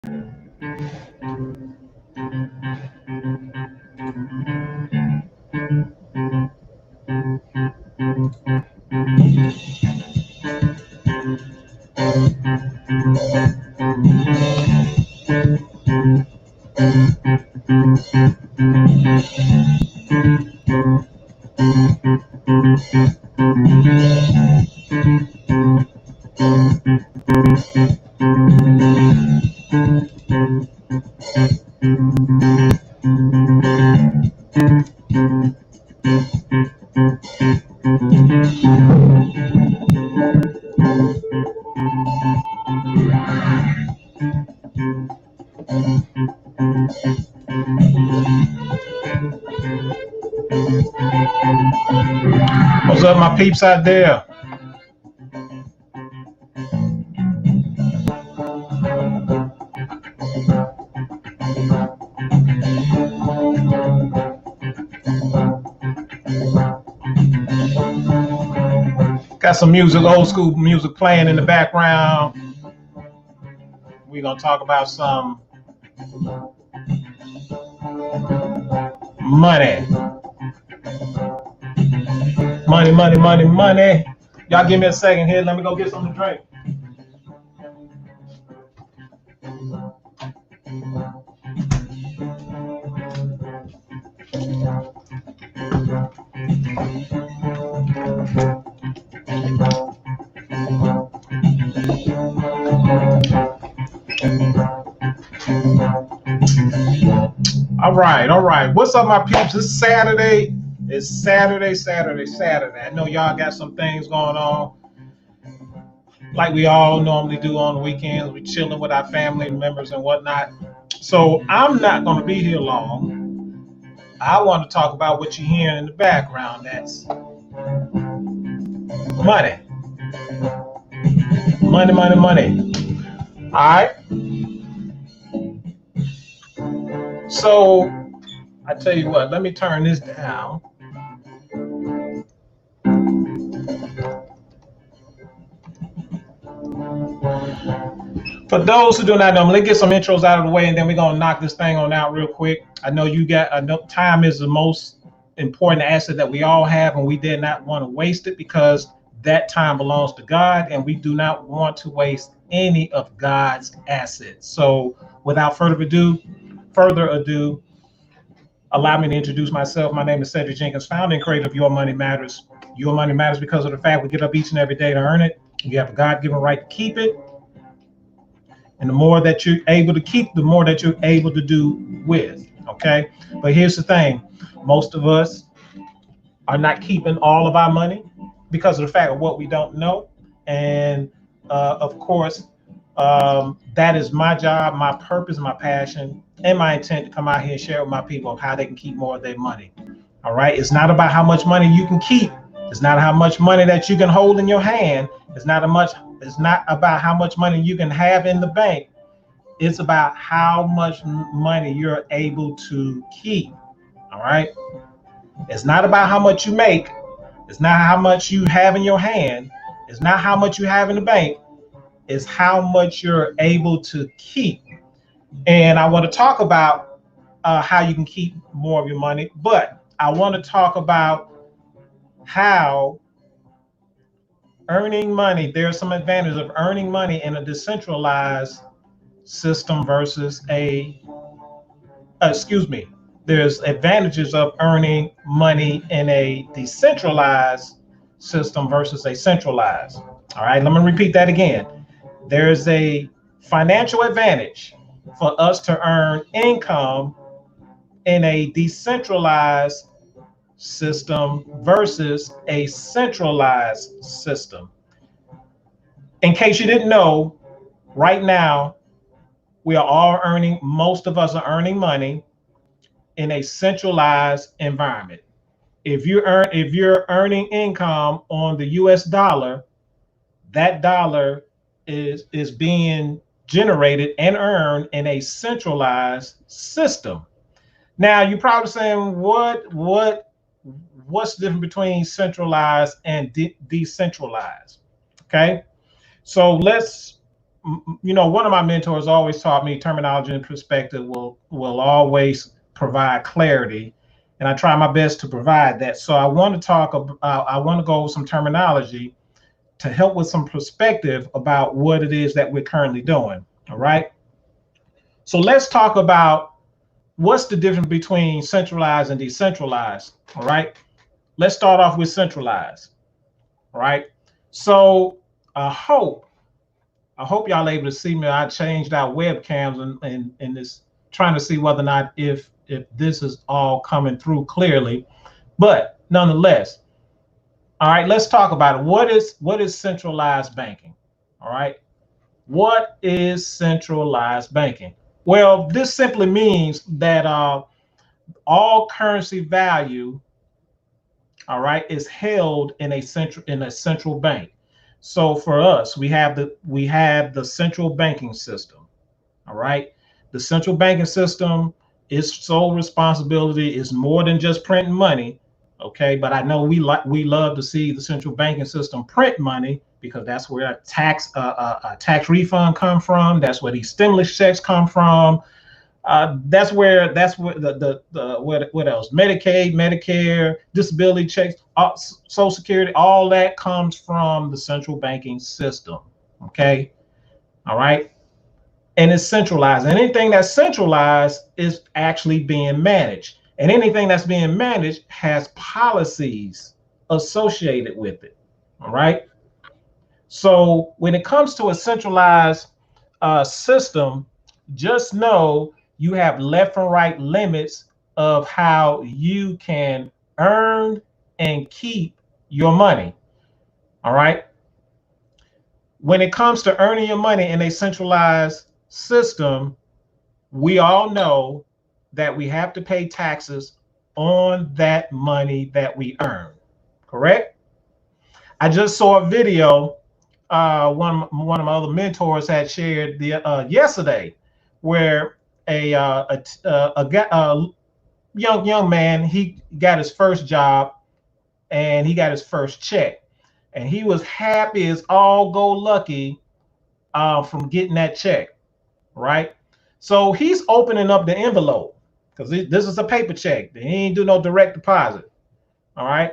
What's up, my peeps out there? Got some music, old school music playing in the background. We're gonna talk about some money. Money, money, money, money. Y'all give me a second here. Let me go get something to drink. All right. What's up, my peeps? It's Saturday. It's Saturday. I know y'all got some things going on, like we all normally do on the weekends. We're chilling with our family members and whatnot. So I'm not going to be here long. I want to talk about what you're hearing in the background. That's money. Money, money, money. All right. So I tell you what, let me turn this down. For those who do not know, let's get some intros out of the way, and then we're gonna knock this thing on out real quick. I know time is the most important asset that we all have, and we did not want to waste it because that time belongs to God, and we do not want to waste any of God's assets. So without further ado, allow me to introduce myself. My name is Cedric Jenkins, founder and creator of Your Money Matters. Your money matters because of the fact we get up each and every day to earn it. You have a God-given right to keep it. And the more that you're able to keep, the more that you're able to do with, okay? But here's the thing. Most of us are not keeping all of our money because of the fact of what we don't know. And of course, that is my job, my purpose, my passion, and my intent to come out here and share with my people how they can keep more of their money. All right. It's not about how much money you can keep. It's not how much money that you can hold in your hand. It's not about how much money you can have in the bank. It's about how much money you're able to keep. All right. It's not about how much you make. It's not how much you have in your hand. It's not how much you have in the bank. It's how much you're able to keep. And I want to talk about how you can keep more of your money, but I want to talk about how earning money, there are some advantages of earning money in a decentralized system versus there's advantages of earning money in a decentralized system versus a centralized. All right, let me repeat that again. There's a financial advantage for us to earn income in a decentralized system versus a centralized system. In case you didn't know, right now, most of us are earning money in a centralized environment. If you're earning income on the US dollar, that dollar is being generated and earned in a centralized system. Now you're probably saying, what's the difference between centralized and decentralized? Okay, so you know, one of my mentors always taught me terminology and perspective will always provide clarity, and I try my best to provide that. So I want to talk about, I want to go over some terminology to help with some perspective about what it is that we're currently doing. All right. So let's talk about what's the difference between centralized and decentralized. All right. Let's start off with centralized. All right. So I hope y'all able to see me. I changed out webcams and this trying to see whether or not if this is all coming through clearly. But nonetheless, all right, let's talk about it. What is centralized banking? All right. What is centralized banking? Well, this simply means that all currency value, all right, is held in a central bank. So for us, we have the central banking system. All right. The central banking system, its sole responsibility is more than just printing money. Okay, but I know we love to see the central banking system print money because that's where a tax refund come from. That's where these stimulus checks come from. That's where the what else? Medicaid, Medicare, disability checks, Social Security, all that comes from the central banking system. Okay, all right, and it's centralized. Anything that's centralized is actually being managed, and anything that's being managed has policies associated with it. All right. So when it comes to a centralized system, just know you have left and right limits of how you can earn and keep your money. All right. When it comes to earning your money in a centralized system, we all know that we have to pay taxes on that money that we earn. Correct? I just saw a video one of my other mentors had shared yesterday, where a young man, he got his first job and he got his first check, and he was happy as all go lucky from getting that check, right? So he's opening up the envelope because this is a paper check. He ain't do no direct deposit. All right,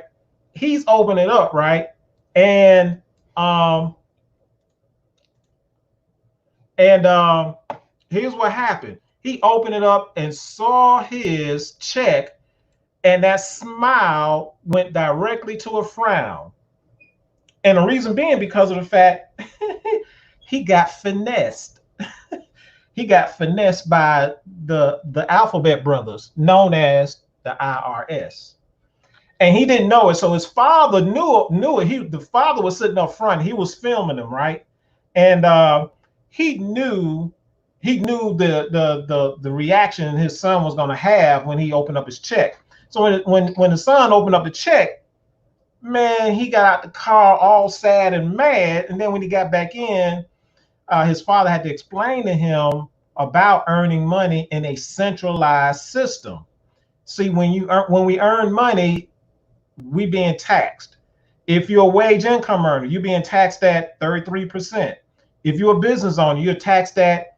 he's opening it up, right? And here's what happened. He opened it up and saw his check, and that smile went directly to a frown. And the reason being because of the fact he got finessed. He got finessed by the Alphabet brothers, known as the IRS. And he didn't know it. So his father knew it. The father was sitting up front. He was filming him, right? And he knew the reaction his son was going to have when he opened up his check. So when the son opened up the check, man, he got out the car all sad and mad. And then when he got back in, his father had to explain to him about earning money in a centralized system. See, when we earn money, we being taxed. If you're a wage income earner, you're being taxed at 33%. If you're a business owner, you're taxed at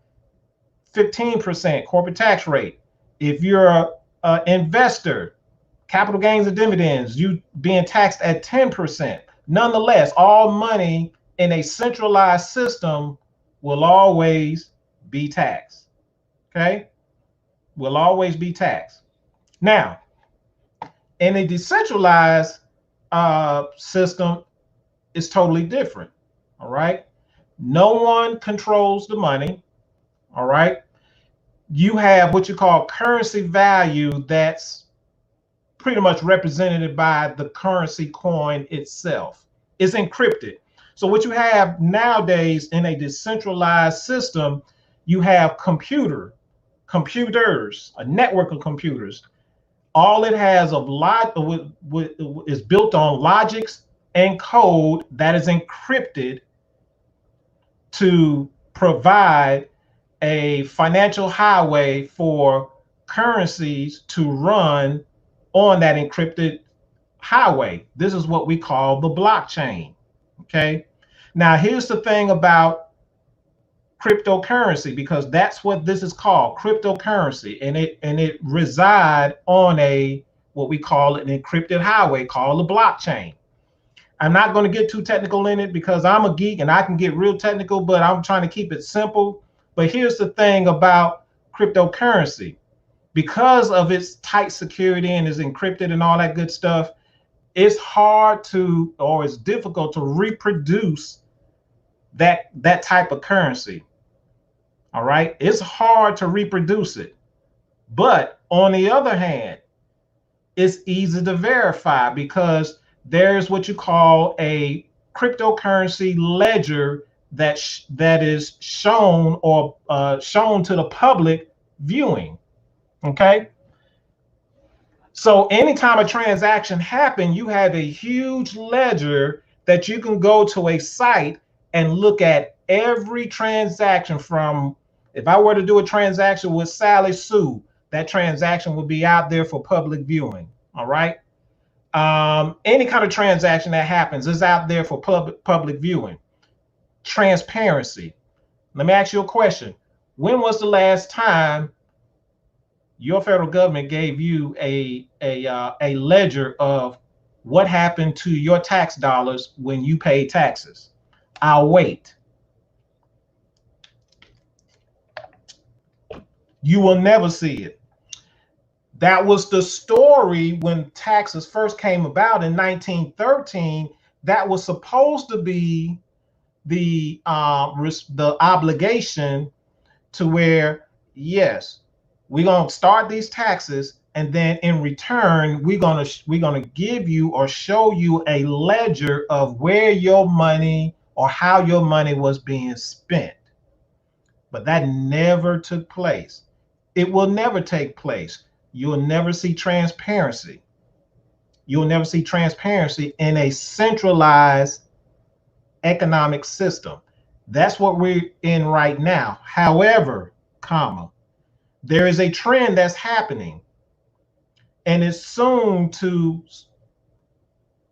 15% corporate tax rate. If you're an investor, capital gains and dividends, you being taxed at 10%. Nonetheless, all money in a centralized system will always be taxed. Okay? Will always be taxed. Now, in a decentralized system, it's totally different. All right? No one controls the money. All right? You have what you call currency value that's pretty much represented by the currency coin itself. It's encrypted. So what you have nowadays in a decentralized system, you have computers, a network of computers. All it has is built on logics and code that is encrypted to provide a financial highway for currencies to run on that encrypted highway. This is what we call the blockchain. Okay. Now, here's the thing about cryptocurrency, because that's what this is called, cryptocurrency, and it reside on a what we call an encrypted highway called the blockchain. I'm not going to get too technical in it because I'm a geek and I can get real technical, but I'm trying to keep it simple. But here's the thing about cryptocurrency. Because of its tight security and is encrypted and all that good stuff, it's hard to, or it's difficult to reproduce that type of currency. All right. It's hard to reproduce it. But on the other hand, it's easy to verify because there's what you call a cryptocurrency ledger that is shown or shown to the public viewing. Okay. So anytime a transaction happens, you have a huge ledger that you can go to a site and look at every transaction from, if I were to do a transaction with Sally Sue, that transaction would be out there for public viewing. All right. Any kind of transaction that happens is out there for public viewing. Transparency. Let me ask you a question. When was the last time your federal government gave you a ledger of what happened to your tax dollars when you paid taxes? I'll wait. You will never see it. That was the story when taxes first came about in 1913. That was supposed to be the obligation to where, yes, we're gonna start these taxes, and then in return, we're gonna give you or show you a ledger of where your money or how your money was being spent. But that never took place. It will never take place. You'll never see transparency. You'll never see transparency in a centralized economic system. That's what we're in right now. However, there is a trend that's happening, and it's soon to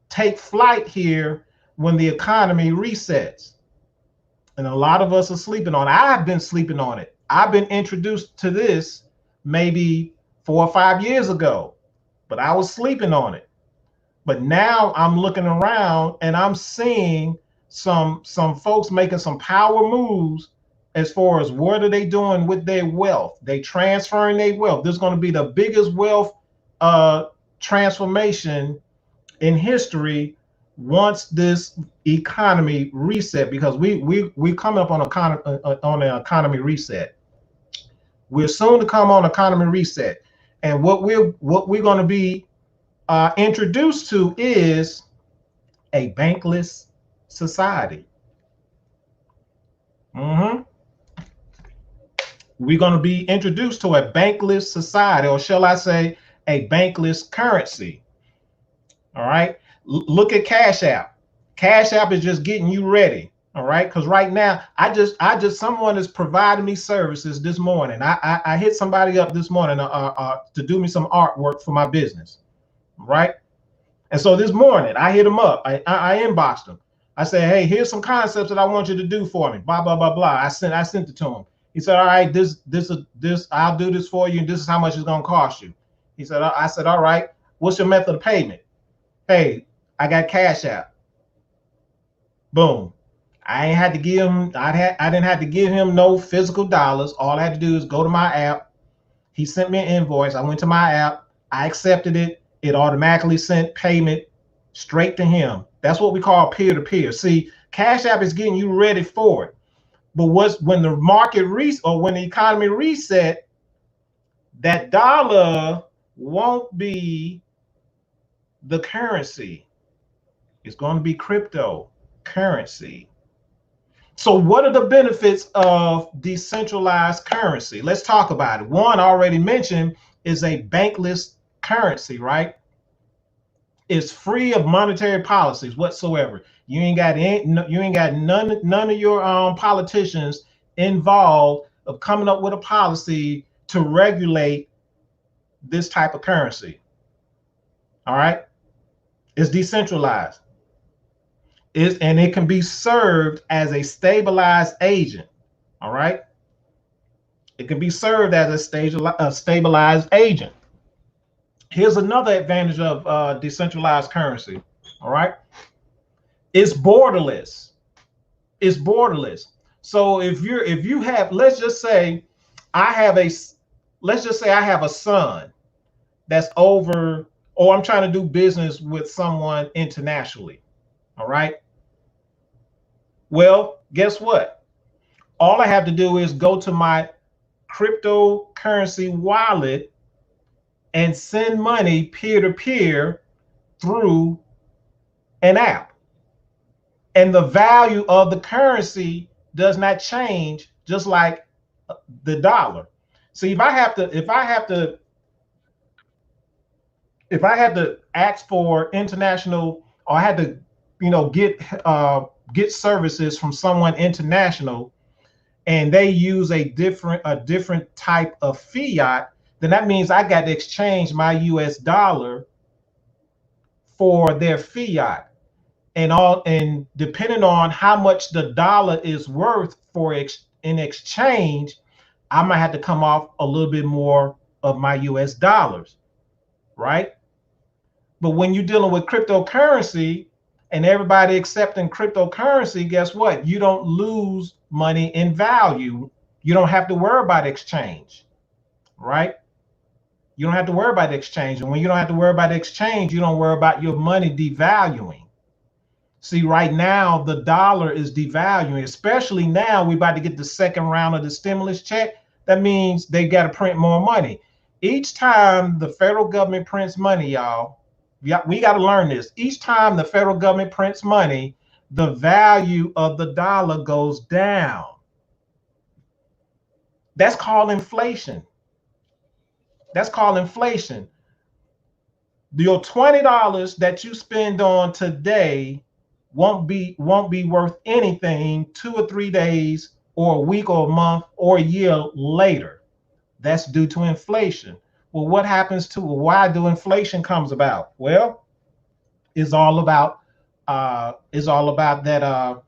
take flight here when the economy resets. And a lot of us are sleeping on it. I've been sleeping on it. I've been introduced to this maybe 4 or 5 years ago, but I was sleeping on it. But now I'm looking around and I'm seeing some folks making some power moves as far as what are they doing with their wealth. They transferring their wealth. This is going to be the biggest wealth transformation in history once this economy reset, because we coming up on an economy reset. We're soon to come on economy reset, and what we're going to be introduced to is a bankless society. We're going to be introduced to a bankless society, or shall I say, a bankless currency. All right. Look at Cash App. Cash App is just getting you ready. All right. Because right now, someone is providing me services this morning. I hit somebody up this morning to do me some artwork for my business. Right. And so this morning I hit him up. I inboxed him. I said, hey, here's some concepts that I want you to do for me. Blah, blah, blah, blah. I sent it to him. He said, all right, this, I'll do this for you. And this is how much it's going to cost you. He said, I said, all right, what's your method of payment? Hey, I got Cash App. Boom. I ain't had to give him, I didn't have to give him no physical dollars. All I had to do is go to my app. He sent me an invoice. I went to my app. I accepted it. It automatically sent payment straight to him. That's what we call peer-to-peer. See, Cash App is getting you ready for it. But when the market when the economy reset, that dollar won't be the currency. It's going to be cryptocurrency. So what are the benefits of decentralized currency? Let's talk about it. One, I already mentioned, is a bankless currency, right? It's free of monetary policies whatsoever. You ain't got none of your politicians involved of coming up with a policy to regulate this type of currency. All right, it's decentralized. And it can be served as a stabilized agent. All right. It can be served as a stabilized agent. Here's another advantage of decentralized currency. All right. It's borderless. It's borderless. So if you have, let's just say I have a let's just say I have a son that's over, or I'm trying to do business with someone internationally. All right. Well, guess what? All I have to do is go to my cryptocurrency wallet and send money peer to peer through an app. And the value of the currency does not change, just like the dollar. See, if I had to ask for international, or I had to, get services from someone international, and they use a different type of fiat, then that means I got to exchange my US dollar for their fiat. And depending on how much the dollar is worth in exchange, I might have to come off a little bit more of my US dollars, right? But when you're dealing with cryptocurrency and everybody accepting cryptocurrency, guess what? You don't lose money in value. You don't have to worry about exchange, right? You don't have to worry about exchange. And when you don't have to worry about exchange, you don't worry about your money devaluing. See, right now, the dollar is devaluing, especially now we're about to get the second round of the stimulus check. That means they got to print more money. Each time the federal government prints money, y'all, we got to learn this. Each time the federal government prints money, the value of the dollar goes down. That's called inflation. That's called inflation. Your $20 that you spend on today won't be worth anything 2 or 3 days or a week or a month or a year later. That's due to inflation. Well, what happens to why do inflation comes about? Well, it's all about that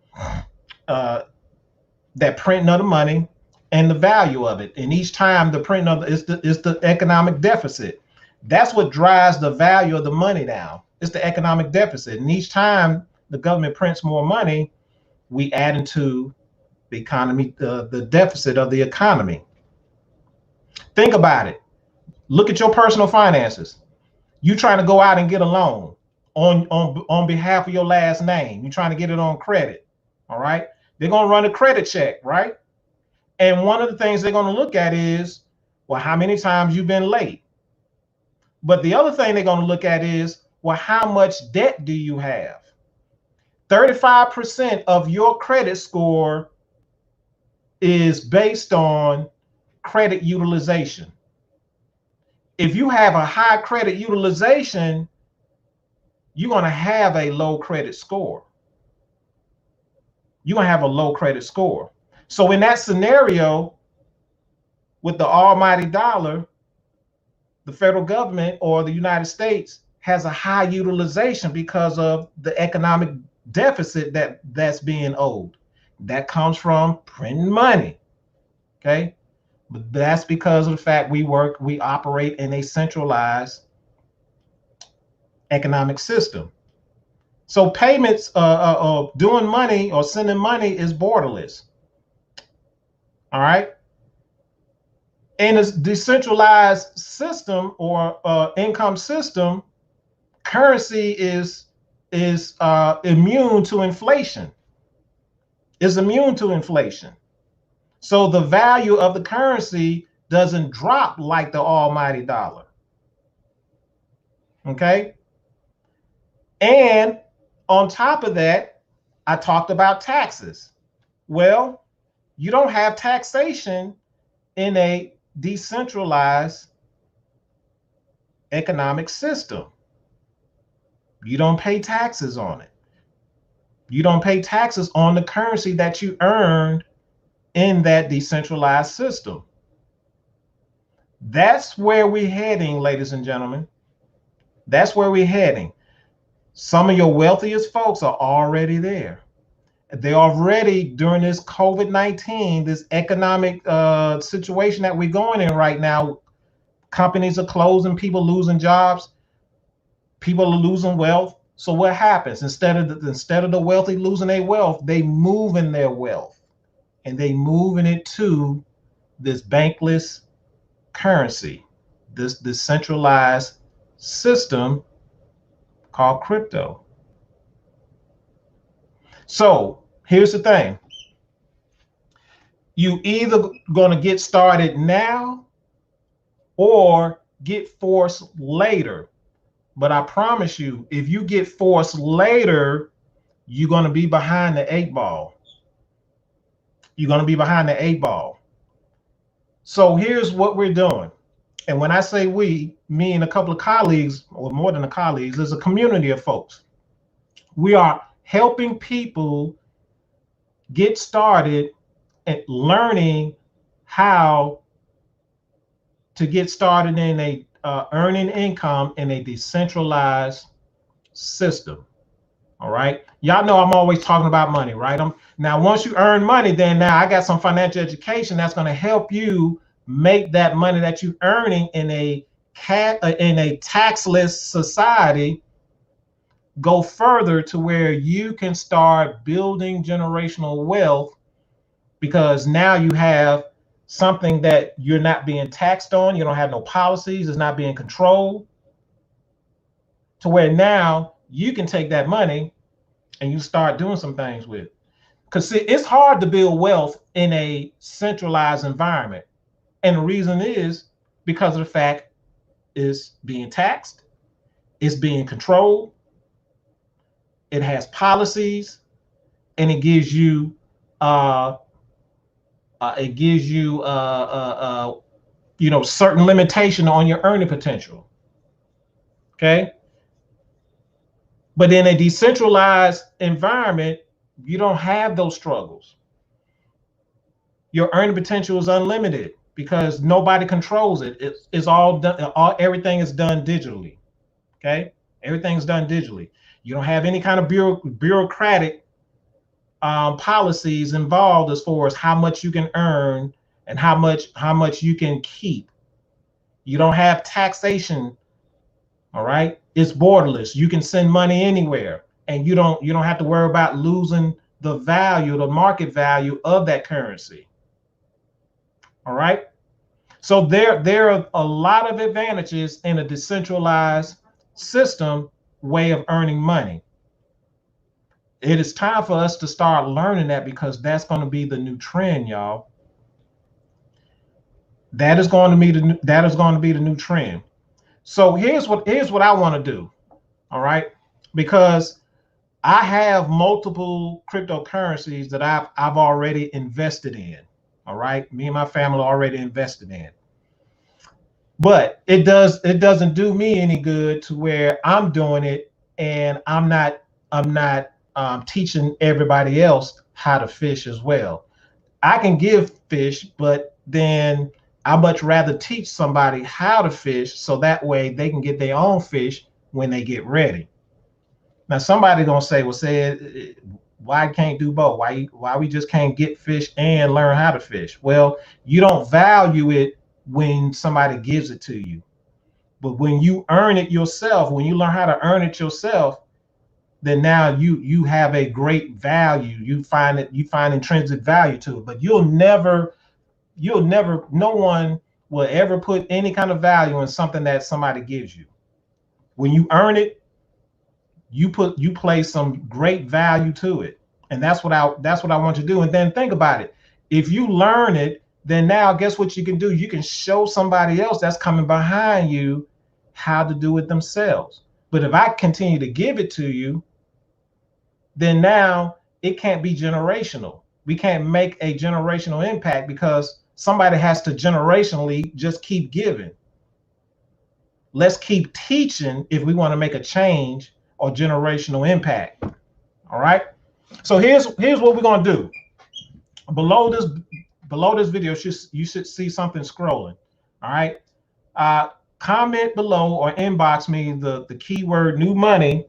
that printing of the money and the value of it. And each time the printing of is the economic deficit. That's what drives the value of the money down. It's the economic deficit. And each time the government prints more money, we add into the economy, the deficit of the economy. Think about it. Look at your personal finances. You trying to go out and get a loan on behalf of your last name. You're trying to get it on credit. All right. They're going to run a credit check, right? And one of the things they're going to look at is, well, how many times you've been late. But the other thing they're going to look at is, well, how much debt do you have? 35% of your credit score is based on credit utilization. If you have a high credit utilization, you're going to have a low credit score. You're going to have a low credit score. So in that scenario, with the almighty dollar, the federal government or the United States has a high utilization because of the economic deficit that's being owed. That comes from printing money. Okay. But that's because of the fact we operate in a centralized economic system. So payments, doing money or sending money is borderless. All right. In a decentralized system or income system, currency is immune to inflation. Is immune to inflation. So the value of the currency doesn't drop like the almighty dollar. Okay. And on top of that, I talked about taxes. Well, you don't have taxation in a decentralized economic system. You don't pay taxes on it. You don't pay taxes on the currency that you earned in that decentralized system. That's where we're heading, ladies and gentlemen. That's where we're heading. Some of your wealthiest folks are already there. They already, during this COVID-19, this economic situation that we're going in right now, companies are closing, people losing jobs, people are losing wealth. So what happens? Instead of the wealthy losing their wealth, they move in their wealth, and they moving it to this bankless currency, this decentralized system called crypto. So here's the thing. You either going to get started now or get forced later. But I promise you, if you get forced later, you're going to be behind the 8 ball. You're going to be behind the 8 ball. So here's what we're doing. And when I say we, me and a couple of colleagues, or more than a colleagues, there's a community of folks. We are helping people get started at learning how to get started in a earning income in a decentralized system. All right. Y'all know I'm always talking about money, right? Now, once you earn money, then now I got some financial education that's going to help you make that money that you're earning in a taxless society go further to where you can start building generational wealth, because now you have something that you're not being taxed on. You don't have no policies. It's not being controlled, to where now you can take that money and you start doing some things with it. Because it's hard to build wealth in a centralized environment. And the reason is because of the fact it's being taxed, it's being controlled, it has policies, and it gives you certain limitation on your earning potential. Okay. But in a decentralized environment, you don't have those struggles. Your earning potential is unlimited because nobody controls it. It's all done. Everything is done digitally. Okay. Everything's done digitally. You don't have any kind of bureaucratic policies involved as far as how much you can earn and how much you can keep. You don't have taxation. All right. It's borderless. You can send money anywhere, and you don't have to worry about losing the value, the market value of that currency. All right. So there are a lot of advantages in a decentralized system way of earning money. It is time for us to start learning that, because that's going to be the new trend, y'all. That is going to be the new trend. So here's what I want to do. All right. Because I have multiple cryptocurrencies that I've already invested in. All right. Me and my family already invested in. But it doesn't do me any good to where I'm doing it and I'm not teaching everybody else how to fish as well. I can give fish, but then I much rather teach somebody how to fish, so that way they can get their own fish when they get ready. Now somebody gonna say, well, why can't do both? Why we just can't get fish and learn how to fish? Well, you don't value it when somebody gives it to you. But when you earn it yourself, when you learn how to earn it yourself, then now you have a great value. You find intrinsic value to it. But no one will ever put any kind of value in something that somebody gives you. When you earn it, you place some great value to it. And that's what I want you to do. And then think about it. If you learn it, then now guess what you can do? You can show somebody else that's coming behind you how to do it themselves. But if I continue to give it to you, then now it can't be generational. We can't make a generational impact, because somebody has to generationally just keep giving. Let's keep teaching if we want to make a change or generational impact. All right. So here's what we're going to do. Below this video, you should see something scrolling. All right. Comment below or inbox me the keyword new money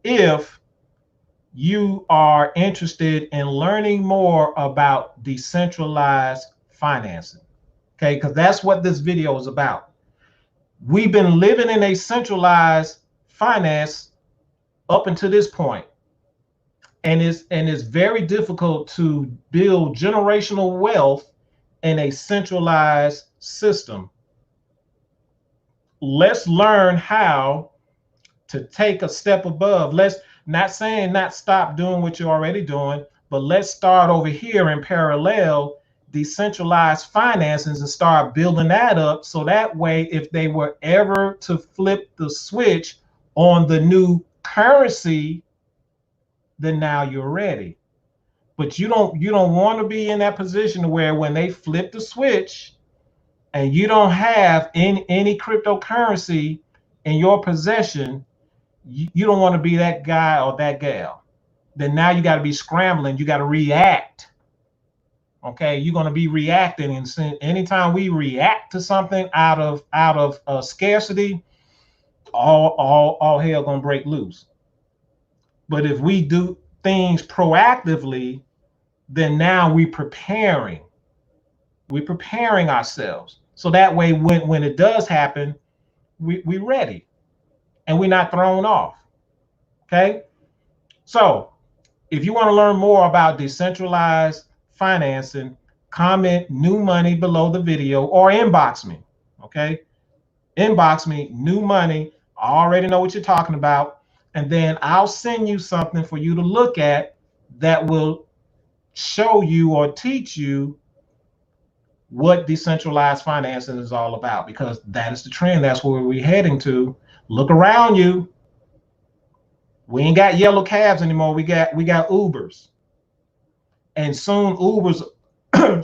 if you are interested in learning more about decentralized financing. Okay, because that's what this video is about. We've been living in a centralized finance up until this point, and it's very difficult to build generational wealth in a centralized system. Let's learn how to take a step above. Let's not saying not stop doing what you're already doing, but let's start over here in parallel decentralized finances and start building that up, so that way if they were ever to flip the switch on the new currency, then now you're ready. But you don't want to be in that position where when they flip the switch and you don't have any cryptocurrency in your possession, you don't want to be that guy or that gal. Then now you got to be scrambling. You got to react. Okay, you're going to be reacting, and anytime we react to something out of scarcity, all hell gonna break loose. But if we do things proactively, then now we're preparing ourselves, so that way when it does happen, we ready and we're not thrown off. Okay, so if you want to learn more about decentralized financing, comment new money below the video or inbox me. Okay, inbox me new money. I already know what you're talking about, and then I'll send you something for you to look at that will show you or teach you what decentralized financing is all about, because that is the trend. That's where we're heading to. Look around you. We ain't got yellow cabs anymore. We got Ubers, and soon Ubers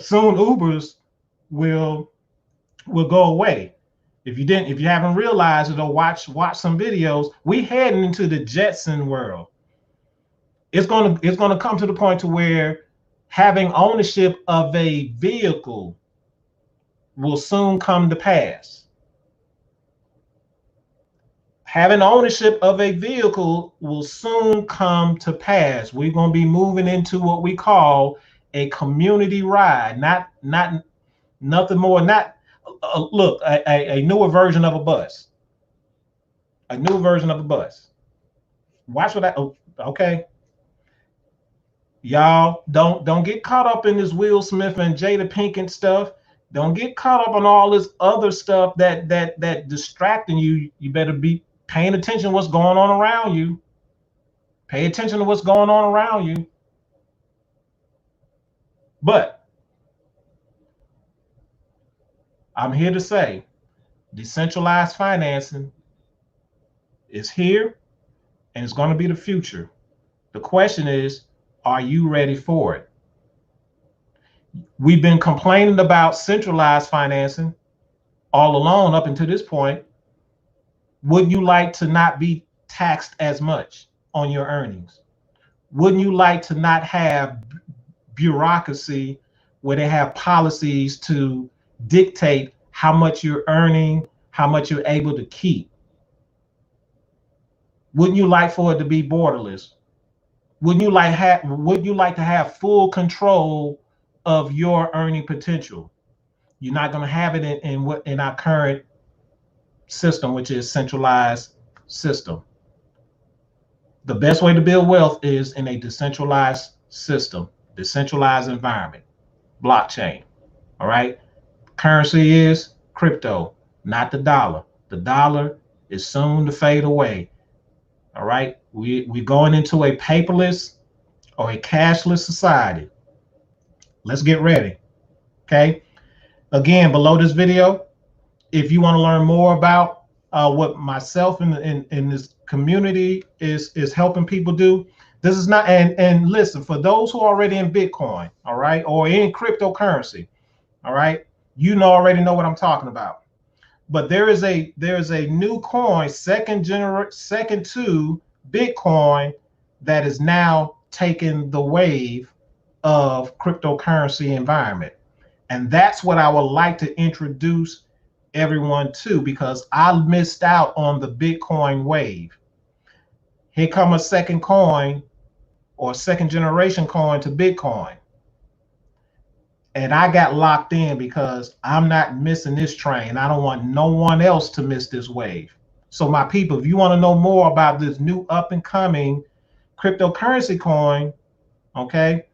soon Ubers will go away. If you haven't realized it, or watch some videos, we heading into the Jetson world. It's gonna come to the point to where having ownership of a vehicle will soon come to pass. Having ownership of a vehicle will soon come to pass. We're going to be moving into what we call a community ride, not nothing more, not look, a newer version of a bus, a new version of a bus. Watch what I, okay. Y'all don't get caught up in this Will Smith and Jada Pinkett stuff. Don't get caught up on all this other stuff that distracting you. You better be paying attention to what's going on around you. Pay attention to what's going on around you. But I'm here to say decentralized financing is here, and it's going to be the future. The question is, are you ready for it? We've been complaining about centralized financing all along up until this point. Wouldn't you like to not be taxed as much on your earnings? Wouldn't you like to not have bureaucracy where they have policies to dictate how much you're earning, how much you're able to keep? Wouldn't you like for it to be borderless? Would you like to have full control of your earning potential? You're not going to have it in our current system, which is centralized system. The best way to build wealth is in a decentralized system, decentralized environment, blockchain. All right. Currency is crypto, not the dollar. The dollar is soon to fade away. All right. We're going into a paperless or a cashless society. Let's get ready. Okay. Again, below this video, if you want to learn more about what myself in this community is helping people do, this is not, and listen, for those who are already in Bitcoin, all right, or in cryptocurrency, all right, already know what I'm talking about. But there is a new coin, second to Bitcoin, that is now taking the wave of cryptocurrency environment. And that's what I would like to introduce everyone to, because I missed out on the Bitcoin wave. Here come a second coin or second generation coin to Bitcoin. And I got locked in because I'm not missing this train. I don't want no one else to miss this wave. So my people, if you want to know more about this new up and coming cryptocurrency coin, okay,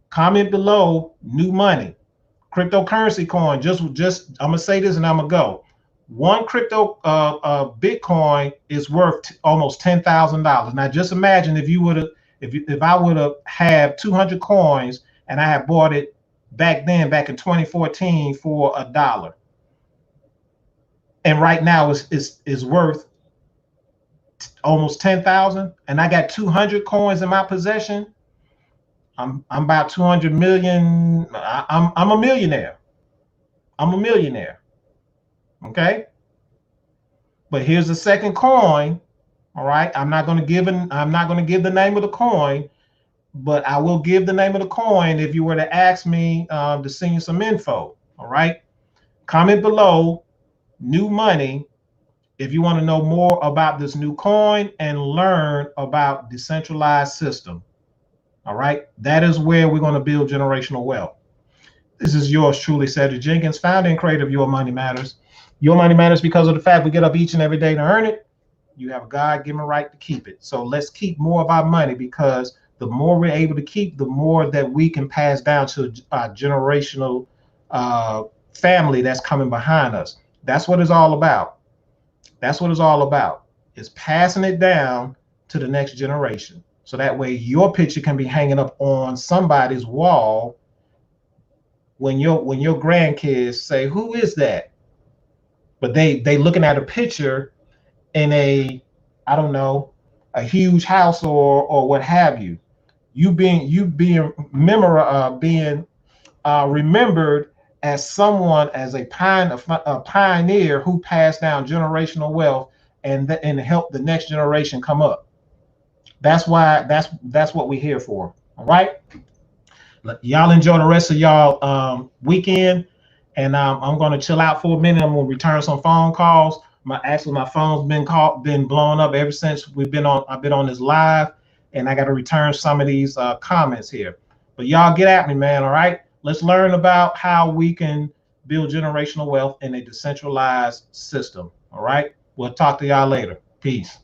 comment below new money. Cryptocurrency coin, just I'm gonna say this and I'm gonna go. One crypto Bitcoin is worth almost $10,000. Now just imagine if you would have if I would have had 200 coins and I had bought it back in 2014 for $1, and right now is worth almost 10,000, and I got 200 coins in my possession. I'm about 200 million. I'm a millionaire. I'm a millionaire. Okay. But here's the second coin. All right. I'm not going to give the name of the coin, but I will give the name of the coin if you were to ask me to send you some info. All right. Comment below new money if you want to know more about this new coin and learn about decentralized system. All right. That is where we're going to build generational wealth. This is yours truly, Cedric Jenkins, founder and creator of Your Money Matters. Your money matters because of the fact we get up each and every day to earn it. You have a God-given right to keep it. So let's keep more of our money, because the more we're able to keep, the more that we can pass down to our generational family that's coming behind us. That's what it's all about. That's what it's all about. It's passing it down to the next generation. So that way your picture can be hanging up on somebody's wall when your grandkids say, "Who is that?" But they looking at a picture in a, I don't know, a huge house or what have you. You being remembered as someone, as a pioneer who passed down generational wealth and helped the next generation come up. That's why that's what we're here for. All right. Y'all enjoy the rest of y'all weekend, and I'm going to chill out for a minute. I'm going to return some phone calls. My phone's been blowing up ever since I've been on this live, and I got to return some of these comments here. But y'all get at me, man. All right, let's learn about how we can build generational wealth in a decentralized system. All right, we'll talk to y'all later. Peace.